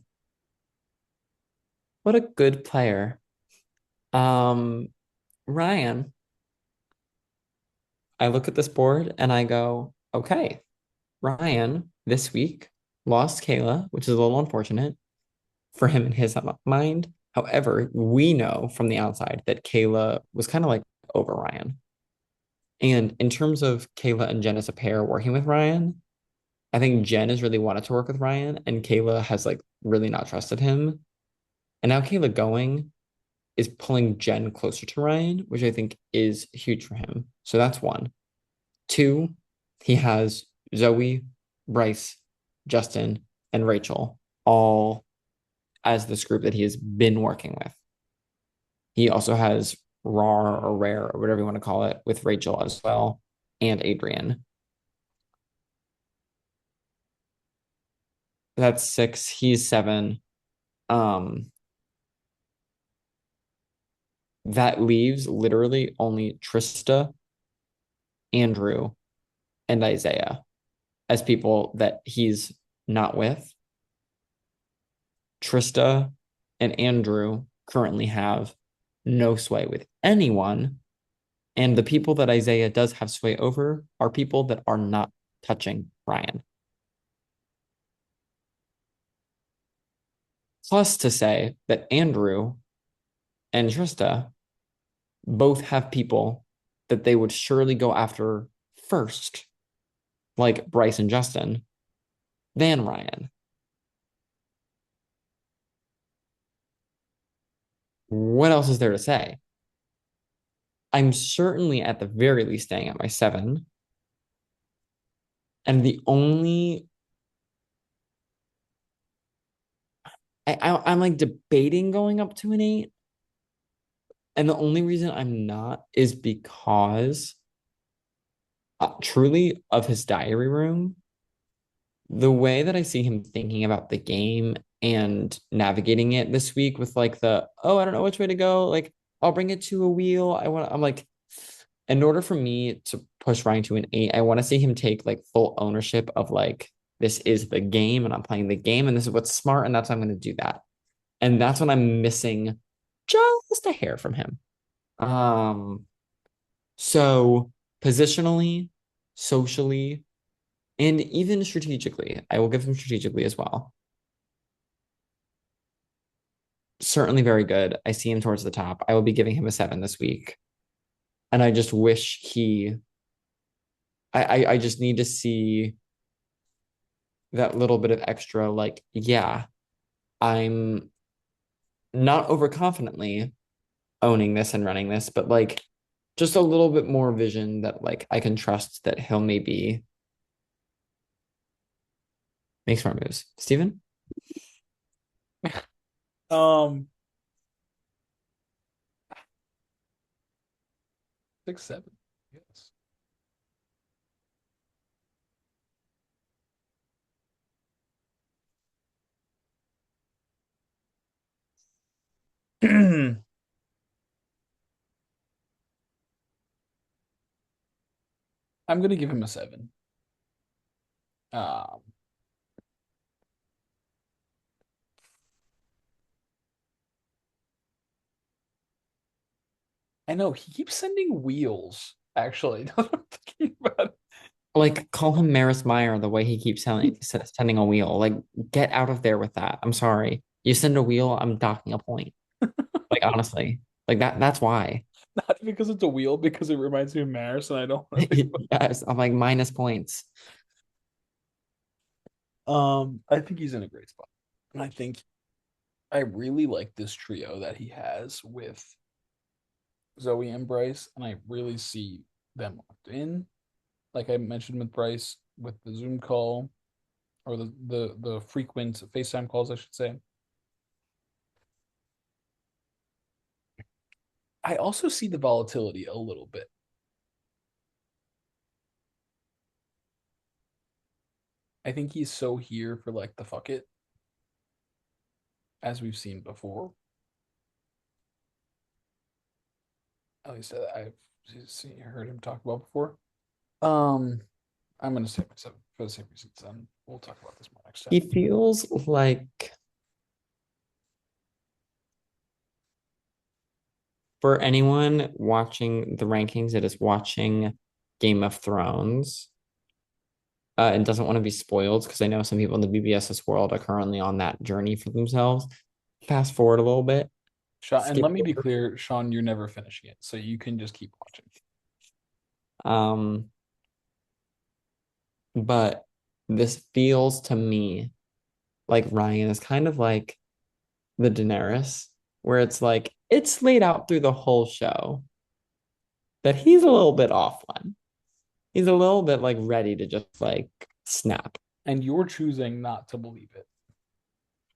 what a good player. Um, Ryan, I look at this board and I go, okay, Ryan this week lost Kayla, which is a little unfortunate for him in his mind. However, we know from the outside that Kayla was kind of like over Ryan. And in terms of Kayla and Jen as a pair working with Ryan, I think Jen has really wanted to work with Ryan, and Kayla has like really not trusted him. And now Kayla going is pulling Jen closer to Ryan, which I think is huge for him. So that's one. Two, he has Zoe, Bryce, Justin, and Rachel all as this group that he has been working with. He also has RAR or Rare or whatever you want to call it with Rachel as well and Adrian. That's 6. He's 7. Um, that leaves literally only Trista, Andrew, and Isaiah as people that he's not with. Trista and Andrew currently have no sway with anyone. And the people that Isaiah does have sway over are people that are not touching Ryan. Plus, to say that Andrew and Trista both have people that they would surely go after first, like Bryce and Justin, than Ryan. What else is there to say? I'm certainly at the very least staying at my 7. And the only I'm like debating going up to an 8, And the only reason I'm not is because truly of his diary room, the way that I see him thinking about the game and navigating it this week with like oh, I don't know which way to go. Like, I'll bring it to a wheel. I'm like, in order for me to push Ryan to an 8, I want to see him take like full ownership of like, this is the game and I'm playing the game and this is what's smart and that's how I'm going to do that. And that's when I'm missing just a hair from him. Um, so positionally, socially, and even strategically, I will give him strategically as well. Certainly very good. I see him towards the top. I will be giving him a 7 this week. And I just wish I just need to see that little bit of extra, like, yeah, I'm not overconfidently owning this and running this, but like just a little bit more vision that like I can trust that he'll maybe make smart moves. Steven? Um, 6, 7. Yes. I'm gonna give him a 7. Um, I know he keeps sending wheels, actually. Now that I'm thinking about Like, call him Maris Meyer the way he keeps sending a wheel. Like, get out of there with that. I'm sorry. You send a wheel, I'm docking a point. Like, honestly. Like that's why. not because it's a wheel, because it reminds me of Maris, and I don't want to think about. Yes, I'm like minus points. I think he's in a great spot. And I think I really like this trio that he has with Zoe and Bryce, and I really see them locked in. Like I mentioned with Bryce, with the Zoom call or the frequent FaceTime calls, I should say. I also see the volatility a little bit. I think he's so here for like the fuck it, as we've seen before. At least I've seen heard him talk about before. Um, I'm gonna say myself for the same reasons. We'll talk about this more next time. He feels like for anyone watching the rankings that is watching Game of Thrones, and doesn't want to be spoiled because I know some people in the BBSS world are currently on that journey for themselves. Fast forward a little bit, Sean, and skip let me be over. clear, Sean, you're never finishing it, so you can just keep watching. Um, but this feels to me like Ryan is kind of like the Daenerys, where it's like it's laid out through the whole show that he's a little bit off one. He's a little bit like ready to just like snap. And you're choosing not to believe it.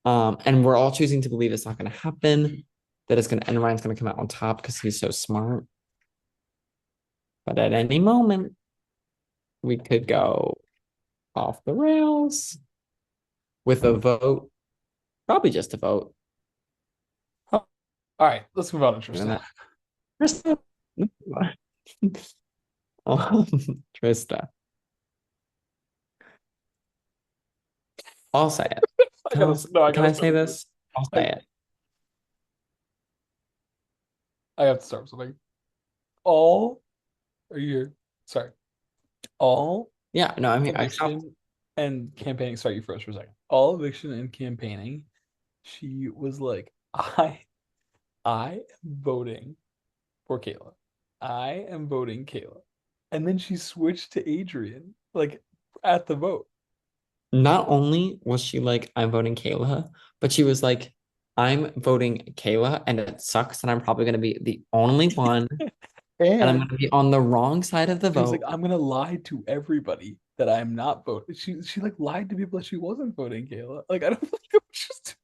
And we're all choosing to believe it's not going to happen, that it's going to, and Ryan's going to come out on top because he's so smart. But at any moment, we could go off the rails with a vote, probably just a vote. Huh. All right, let's move on to Even Trista. that. Trista. um, Trista. I'll say it. I gotta no, I Can gotta I say start with this? I'll this. say it. I have to start with something. All are you here? Sorry. All Yeah, no, I mean, I stopped. eviction and campaigning. Sorry, you froze for a second. All eviction and campaigning. She was like, I am voting for Kayla. I am voting Kayla. And then she switched to Adrian, like at the vote. Not only was she like, I'm voting Kayla, but she was like, I'm voting Kayla and it sucks and I'm probably going to be the only one and I'm going And to be on the wrong side of the she was like, vote. I'm gonna lie to everybody that I'm not voting. She like lied to people that she wasn't voting Kayla. Like I don't think it was just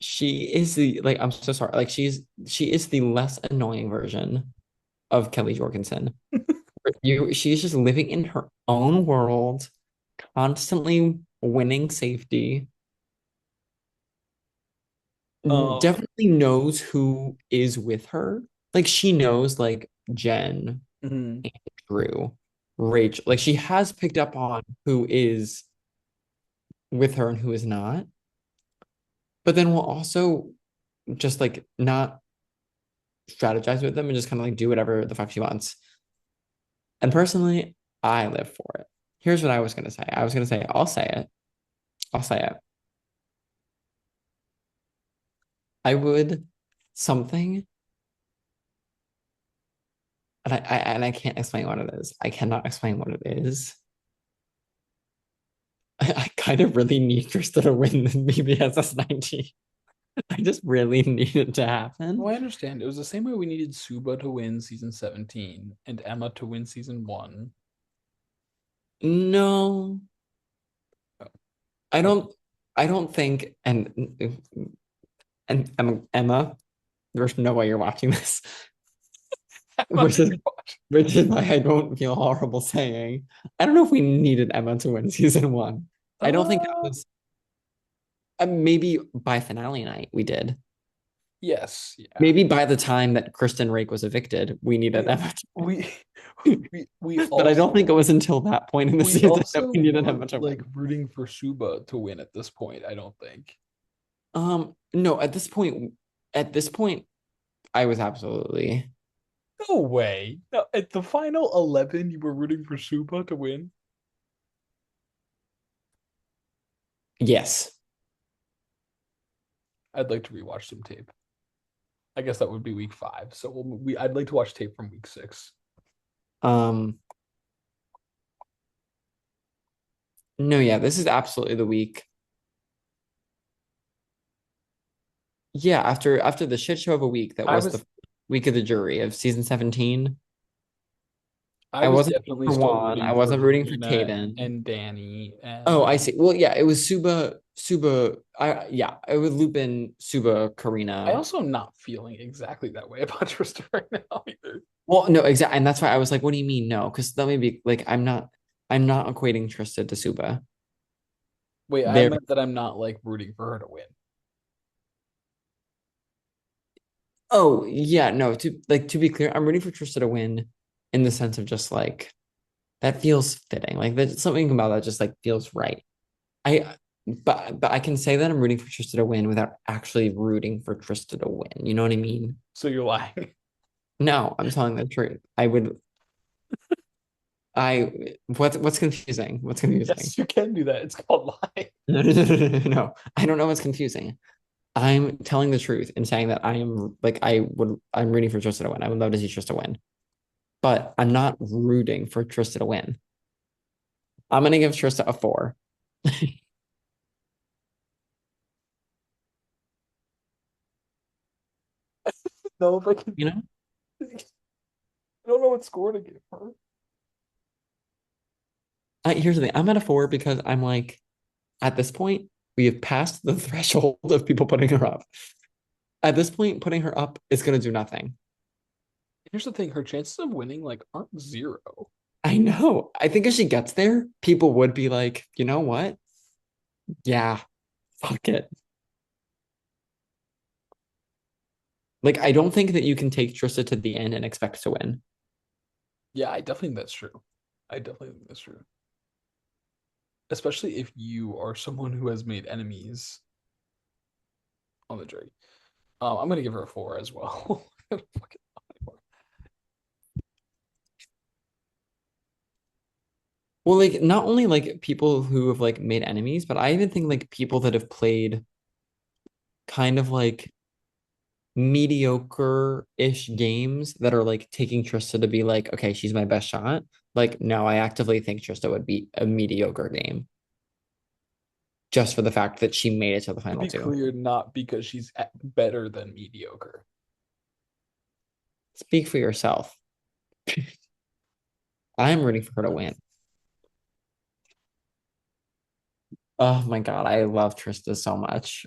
she is the like I'm so sorry. Like she is the less annoying version of Kelly Jorgensen. She's just living in her own world, constantly winning safety. Um, Definitely knows who is with her. Like she knows like Jen, mhm. Drew, Rachel. Like she has picked up on who is with her and who is not, but then will also just like not strategize with them and just kind of like do whatever the fuck she wants. And personally, I live for it. Here's what I was gonna say. I was gonna say, I'll say it. I'll say it. I would something, and I can't explain what it is. I cannot explain what it is. I kind of really need Trista to win the BBSS 19. I just really need it to happen. Well, I understand. It was the same way we needed Suba to win season 17 and Emma to win season 1. No, Oh, I okay. don't. I don't think. And Emma, there's no way you're watching this, Emma which is didn't watch. which is why I don't feel horrible saying. I don't know if we needed Emma to win season one. I don't think that Uh, was. Maybe by finale night we did. yes, yeah. Maybe by the time that Kristen Rake was evicted, we needed We Emma to we win. we But I don't also think it was until that point in the we season that also we needed weren't Emma to like win. rooting for Suba to win at this point, I don't think. No, at this point, I was absolutely No way. No, at the final 11, you were rooting for Suba to win. yes. I'd like to rewatch some tape. I guess that would be week 5. So I'd like to watch tape from week 6. Um, no, yeah, this is absolutely the week. Yeah, after the shit show of a week that I was was the week of the jury of season 17, I I was wasn't definitely for still Juan. I rooting for wasn't rooting for Davina Caden. and Danny Oh, and I see. Well, yeah, it was Suba. It was Lupin, Suba, I Karina. also am not feeling exactly that way about Trista right now either. Well, no, exactly, and that's why I was like, "What do you mean, no?" Because let me be like, I'm not equating Trista to Suba. Wait, I There. meant that I'm not like rooting for her to win. Oh, yeah, no. To be clear, I'm rooting for Trista to win, in the sense of just like that feels fitting. Like there's something about that just like feels right. I but I can say that I'm rooting for Trista to win without actually rooting for Trista to win. You know what I mean? So you're lying. No, I'm telling the truth. What's confusing? What's confusing? Yes, you can do that. It's called lying. No, I don't know what's confusing. I'm telling the truth and saying that I'm rooting for Trista to win. I would love to see Trista win, but I'm not rooting for Trista to win. I'm gonna give Trista a 4. No, if I can, You know? I don't know what score to give her. Here's the thing. I'm at a 4 because I'm like, at this point, we have passed the threshold of people putting her up. At this point, putting her up is gonna do nothing. Here's the thing: her chances of winning like aren't zero. I know. I think if she gets there, people would be like, you know what? Yeah, fuck it. Like, I don't think that you can take Trista to the end and expect to win. Yeah, I definitely think that's true. I definitely think that's true. Especially if you are someone who has made enemies on the jury. I'm gonna give her a 4 as well. Fucking Well, like, not only like people who have like made enemies, but I even think like people that have played kind of like mediocre-ish games that are like taking Trista to be like, okay, she's my best shot. Like, no, I actively think Trista would be a mediocre game just for the fact that she made it to the to final be two. clear, not because she's better than mediocre. Speak for yourself. I'm rooting for her to win. Oh my God, I love Trista so much.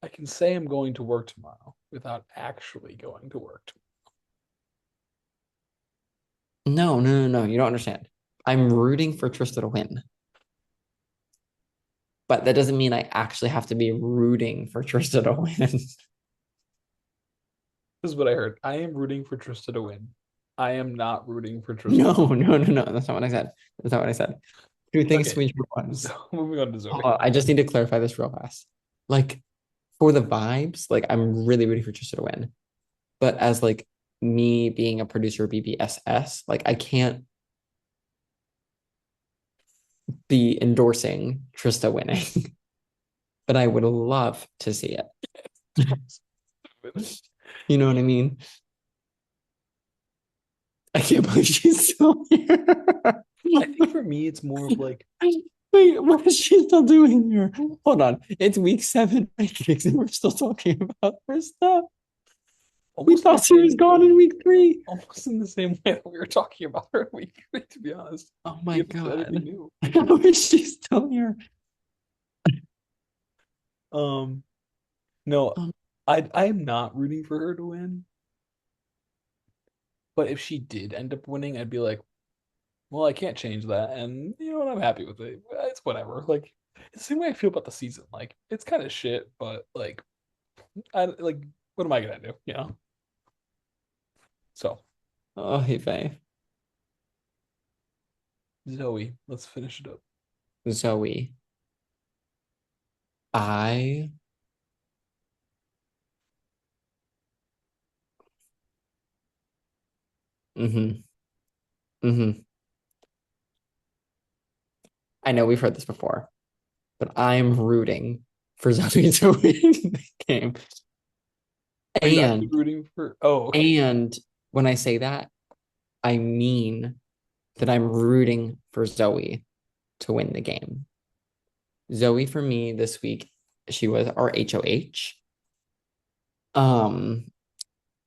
I can say I'm going to work tomorrow without actually going to work. No, no, no, no. You don't understand. I'm rooting for Trista to win, but that doesn't mean I actually have to be rooting for Trista to win. This is what I heard. I am rooting for Trista to win. I am not rooting for Trista. No, no, no, no. That's not what I said. That's not what I said. Two things Okay, to each so ones. moving on to Hold Zoe. on, I just need to clarify this real fast. Like for the vibes, like I'm really rooting for Trista to win. But as like me being a producer of BBSS, like I can't be endorsing Trista winning, but I would love to see it. You know what I mean? I can't believe she's still here. I think for me, it's more of like Wait, what is she still doing here? Hold on. It's week seven rankings and we're still talking about her stuff. We almost in the thought she was same, gone in week three. almost in the same way that we were talking about her week, to be honest. Oh We my haven't said anything God. new. How is she still here? Um, no, Um, I am not rooting for her to win. But if she did end up winning, I'd be like, well, I can't change that, and you know what? I'm happy with it. It's whatever. Like it's the same way I feel about the season. Like it's kind of shit, but like I like what am I gonna do? You know? So oh, hey, Faye. Zoe, let's finish it up. Zoe. I, mm-hmm, mm-hmm. I know we've heard this before, but I'm rooting for Zoe to win the game. Are you actually And, rooting for? Oh, okay. and when I say that, I mean that I'm rooting for Zoe to win the game. Zoe for me this week, she was our HOH. Um,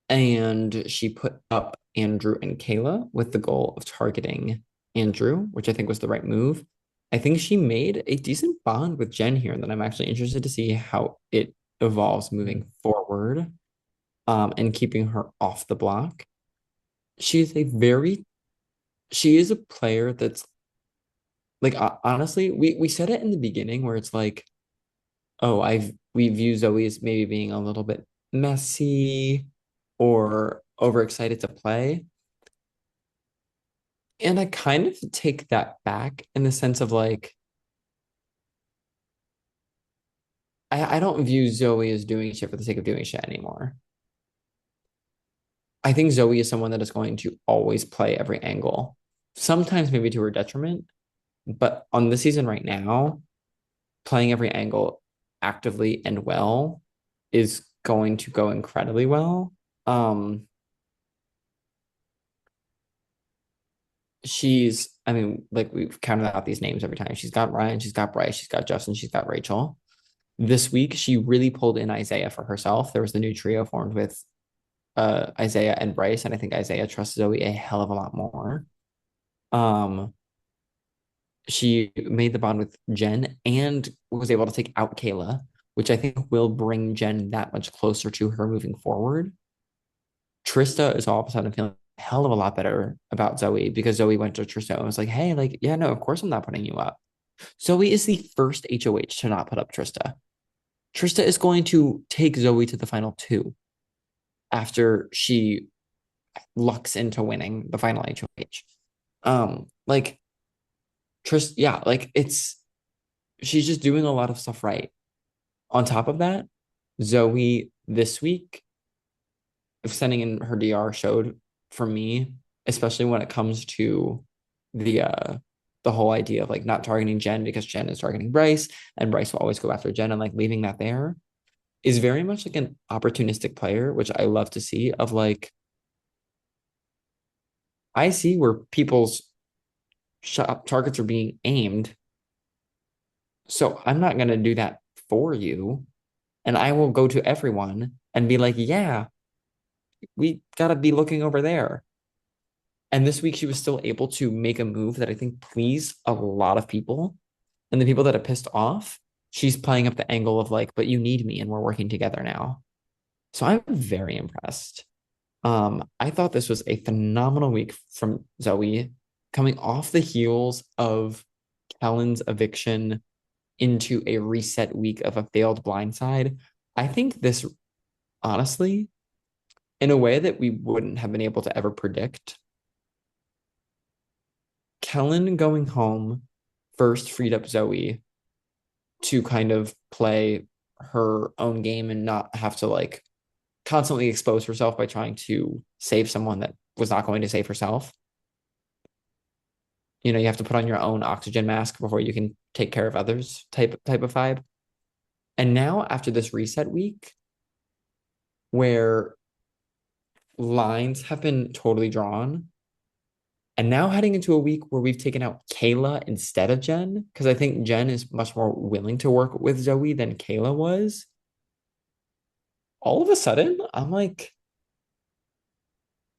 and she put up Andrew and Kayla with the goal of targeting Andrew, which I think was the right move. I think she made a decent bond with Jen here, and then I'm actually interested to see how it evolves Mhm. moving forward, and keeping her off the block. She's a very, she is a player that's like honestly, we said it in the beginning where it's like, oh, we view Zoe as maybe being a little bit messy or overexcited to play. And I kind of take that back in the sense of like, I don't view Zoe as doing shit for the sake of doing shit anymore. I think Zoe is someone that is going to always play every angle, sometimes maybe to her detriment. But on the season right now, playing every angle actively and well is going to go incredibly well. Um, I mean, like we've counted out these names every time. She's got Ryan, she's got Bryce, she's got Justin, she's got Rachel. This week, she really pulled in Isaiah for herself. There was the new trio formed with Isaiah and Bryce, and I think Isaiah trusts Zoe a hell of a lot more. Um, she made the bond with Jen and was able to take out Kayla, which I think will bring Jen that much closer to her moving forward. Trista is all of a sudden feeling a hell of a lot better about Zoe because Zoe went to Trista and was like, hey, like, yeah, no, of course I'm not putting you up. Zoe is the first HOH to not put up Trista. Trista is going to take Zoe to the final two after she lucks into winning the final HOH. Like Trista, yeah, like she's just doing a lot of stuff right. On top of that, Zoe this week sending in her DR showed for me, especially when it comes to the uh the whole idea of like not targeting Jen because Jen is targeting Bryce and Bryce will always go after Jen and like leaving that there is very much like an opportunistic player, which I love to see of like I see where people's shot targets are being aimed. So I'm not going to do that for you. And I will go to everyone and be like, yeah, we got to be looking over there. And this week she was still able to make a move that I think pleased a lot of people. And the people that are pissed off she's playing up the angle of like, but you need me and we're working together now. So I'm very impressed. I thought this was a phenomenal week from Zoe, coming off the heels of Kellen's eviction into a reset week of a failed blindside. I think this, honestly, in a way that we wouldn't have been able to ever predict, Kellen going home first freed up Zoe to kind of play her own game and not have to like constantly expose herself by trying to save someone that was not going to save herself. You know, you have to put on your own oxygen mask before you can take care of others type of vibe. And now after this reset week where lines have been totally drawn, and now heading into a week where we've taken out Kayla instead of Jen, because I think Jen is much more willing to work with Zoe than Kayla was. All of a sudden, I'm like,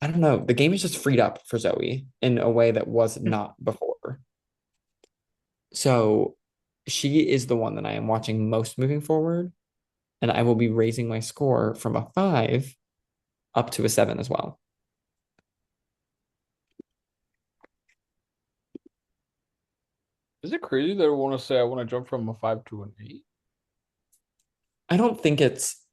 I don't know. The game is just freed up for Zoe in a way that was not before. So she is the one that I am watching most moving forward. And I will be raising my score from a 5 up to a 7 as well. Is it crazy that I want to say I want to jump from a 5 to an 8? I don't think it's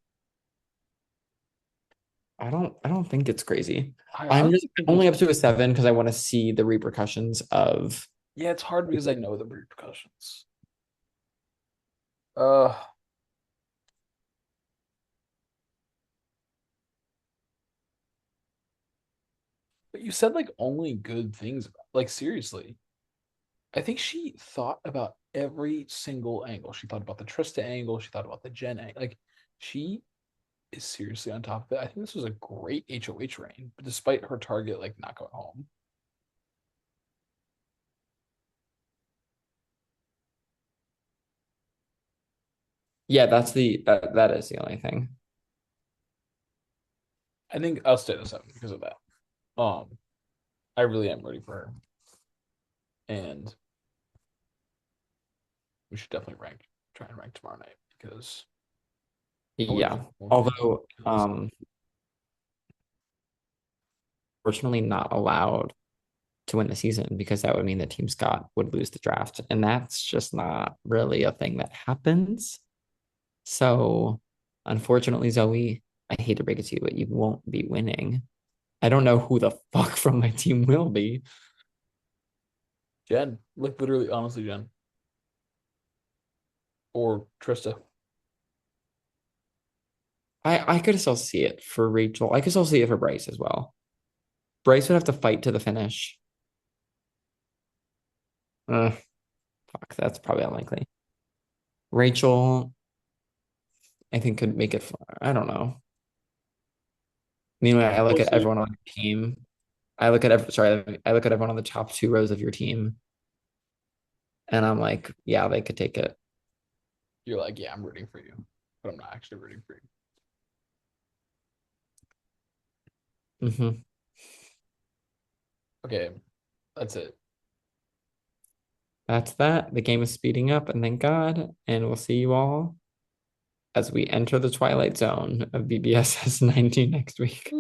I don't think it's crazy. I I'm just honestly think only it's, up to a 7 because I want to see the repercussions of yeah, it's hard because I know the repercussions. Uh, but you said like only good things about, like seriously. I think she thought about every single angle. She thought about the Trista angle. She thought about the Jen angle. Like she is seriously on top of it. I think this was a great HOH reign, but despite her target like not going home. yeah, that is the only thing. I think I'll stay at a 7 because of that. Um, I really am ready for her, and we should definitely try and rank tomorrow night because holy Yeah. moly, Although kills. fortunately not allowed to win the season because that would mean that Team Scott would lose the draft. And that's just not really a thing that happens. So unfortunately, Zoe, I hate to break it to you, but you won't be winning. I don't know who the fuck from my team will be. Jen, like literally, honestly, Jen or Trista. I could still see it for Rachel. I could still see it for Bryce as well. Bryce would have to fight to the finish. Uh, fuck, that's probably unlikely. Rachel, I think could make it far. I don't know. Meanwhile, I look at Honestly, everyone on your team. I look at sorry, I look at everyone on the top two rows of your team, and I'm like, yeah, they could take it. you're like, yeah, I'm rooting for you, but I'm not actually rooting for you. Hmm. Okay, that's it. That's that. The game is speeding up, and thank God. And we'll see you all as we enter the twilight zone of BBSS 19 next week.